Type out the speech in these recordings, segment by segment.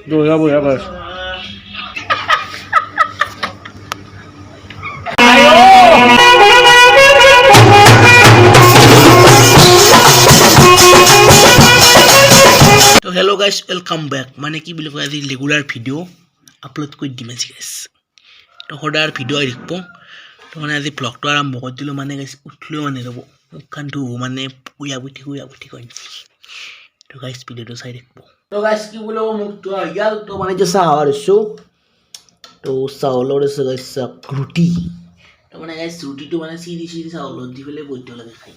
বঢ়িয়া বঢ়িয়া গাইছ তো হেল্ল' গাইছ ৱেলকাম বেক মানে কি বুলি কয় আজি ৰেগুলাৰ ভিডিঅ' আপলোড কৰি দিম আজি গাইছ তো সদায় ভিডিঅ' আহি থাকিব তো মানে আজি ব্লগটো আৰম্ভ কৰি দিলোঁ মানে গাইছ উঠিলেও মানে ৰ'ব মুখখানটো মানে উয়া উঠি কয় তো গাইছ ভিডিঅ'টো চাই থাকিব তো গাইছ কি বুলি কয় মুখটো আহিল তো মানে যে চাহ হৈছোঁ তো চাউলৰ আছে গাইছ ৰুটি তো মানে গাইছ ৰুটিটো মানে চিৰি চাউলত দি পেলাই বৈদ্য লাগে খাই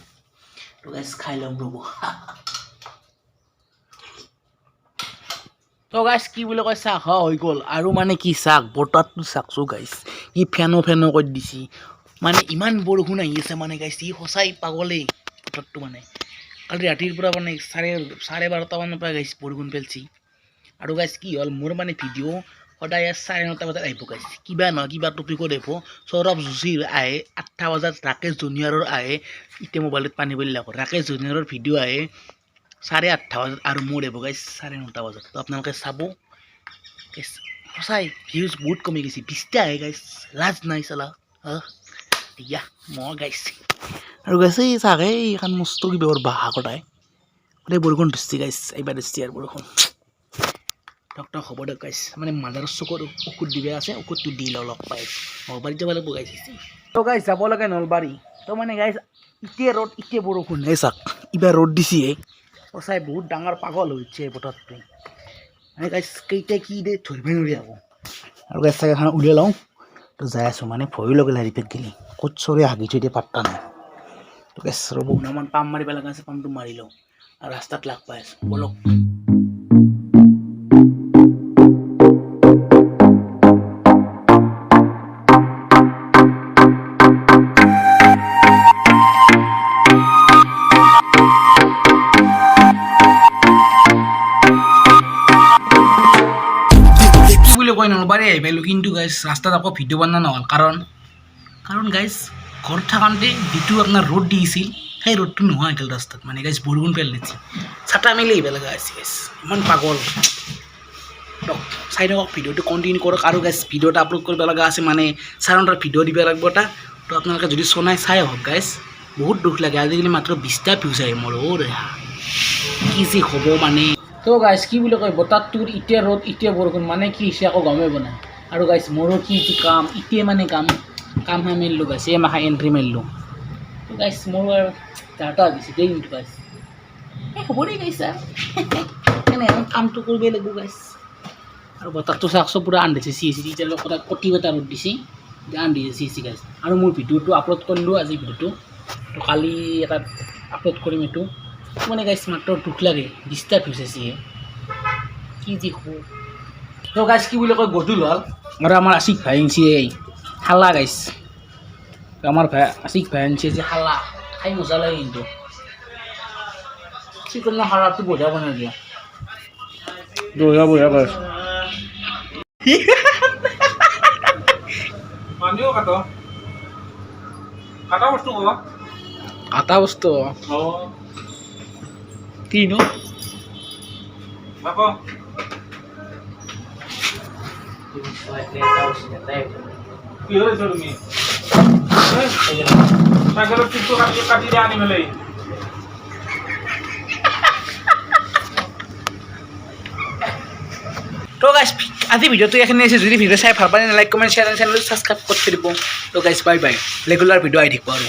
তো গাইছ খাই ল'ম ৰ'ব তো গাইছ কি বুলি কয় চাহ খোৱা হৈ গ'ল আৰু মানে কি চাহ বতাহটো চাকছোঁ গাইছ ই ফেনো কৰি দিছি মানে ইমান বৰষুণ আহি আছে মানে গাইছ ই সঁচাই পাগলেই বতৰটো মানে কালি ৰাতিৰ পৰা মানে চাৰে 12টা মানৰ পৰা গাইছ বৰষুণ পেলছি আৰু গাইছ কি হ'ল মোৰ মানে ভিডিঅ' সদায় 9:30 বজাত আহিব গাইছ কিবা নহয় কিবা টপিকত আহিব সৌৰভ যোশীৰ আহে 8টা বজাত ৰাকেশ জুনিয়ৰৰ আহে এতিয়া মোবাইলত পানী বুলি লাগো ৰাকেশ জুনিয়ৰৰ ভিডিঅ' আহে 8:30 বজাত আৰু মোৰ আহিব গাইছ 9:30 বজাত তো আপোনালোকে চাব সঁচাই ভিউজ বহুত কমি গৈছে 20টা আহে গাইছ লাজ নাই চালা দিয়া মই গাইছ আৰু গাইছ এই চাগে এইখন মস্ত কিবা বাহা কটাই গোটেই বৰষুণ ধৰিছে গাইছ এইবাৰ ধৰিছে আৰু বৰষুণ ডক্টৰ হ'ব দিয়ক গাইছ মানে মাজাৰ চকুৰ ঔষধ দিবে আছে ঔষধটো দি লগ পাই নলবাৰীত যাব লাগিব গাইছ তো গাইছ যাব লাগে নলবাৰী তো মানে গাইছ এতিয়া ৰ'দ এতিয়া বৰষুণ হে চাক এইবাৰ ৰ'দ দিছে সঁচাই বহুত ডাঙৰ পাগল হৈছে বতৰটো মানে গাইছ কেইটা কি দে ধৰিবই নোৱাৰি আকৌ আৰু গাইছ চাগে এখন উলিয়াই লওঁ তো যাই আছোঁ মানে ভয়ো লাগিলে ৰিপেট গেলি ক'ত চৰে হাগি থৈ দিয়ে পাত্তা নাই তো গাইছ ৰ'ব নামান পাম্প মাৰিব লগা আছে পাম্পটো মাৰি লওঁ আৰু ৰাস্তাত লাগ পাই আছোঁ বলক নলবাৰী আহি পালোঁ কিন্তু গাইছ ৰাস্তাত আকৌ ভিডিঅ' বনোৱা নহ'ল কাৰণ গাইছ ঘৰত থাকোঁতে যিটো আপোনাৰ ৰ'দ দিছিল সেই ৰ'দটো নোহোৱা হৈ গ'ল ৰাস্তাত মানে গাইছ বৰষুণ পেলাই দিছে চাটা মেলি আহিব লগা হৈছে গাইছ ইমান পাগল চাই থাকক ভিডিঅ'টো কণ্টিনিউ কৰক আৰু গাইছ ভিডিঅ' এটা আপলোড কৰিব লগা আছে মানে 9:30 ভিডিঅ' দিব লাগিব এটা তো আপোনালোকে যদি চনাই চাই আহক গাইছ বহুত দুখ লাগে আজিকালি মাত্ৰ 20টা ভিউজ আহে মোৰ কি যে হ'ব মানে তো গাইছ কি বুলি কয় বতাহটোৰ এতিয়া ৰ'দ এতিয়া বৰষুণ মানে কি হৈছে আকৌ গমেই পোৱা নাই আৰু গাইছ মোৰো কি কাম এতিয়া মানে কাম মাৰিলোঁ গাইছ এই মাহে এণ্ট্ৰি মাৰিলোঁ তো গাইছ মোৰো আৰু ডাটা দিছে দেই কিন্তু গাইছ হ'ব দেই গাইছ এনে কামটো কৰিবই লাগিব গাইছ আৰু বতাহটো চাকচোন পূৰা আন্ধিছে চিচি এতিয়ালৈ কথা কটি এটা ৰ'দ দিছে আন্ধিছে চিচি গাইছ আৰু মোৰ ভিডিঅ'টো আপলোড কৰিলোঁ আজি ভিডিঅ'টো তো কালি এটা আপলোড কৰিম এইটো মানে গাইছ মাত্ৰ দুখ লাগে 20টা ভিউজ আছে কি যি হ'ব তো গাইছ কি বুলি কয় গধূল হ'ল আৰু আমাৰ আশিক ভাই আনিছে হালা গাইছ আমাৰ ভাই আশিক ভাই আনিছে যে হালা খাই মজা লাগে কিন্তু চিকেন হালাটো বঢ়িয়া বনাই দিয়া বঢ়িয়া গাইছ মানিও কাটা বস্তু হ'ব কাটা বস্তু কি নো বাবা কি হয়েছে তুমি সাগরের চিত্র কাটি দিয়ে আনি মেলে তো গাইছ আজি ভিডিঅ'টো এখানে আছে যদি ভিডিঅ' চাই ভাল পালে লাইক কমেণ্ট শ্বেয়াৰ এণ্ড চেনেলটো ছাবস্ক্ৰাইব কৰি দিব তো গাইছ বাই বাই ৰেগুলাৰ ভিডিঅ' আহি থাকিব আৰু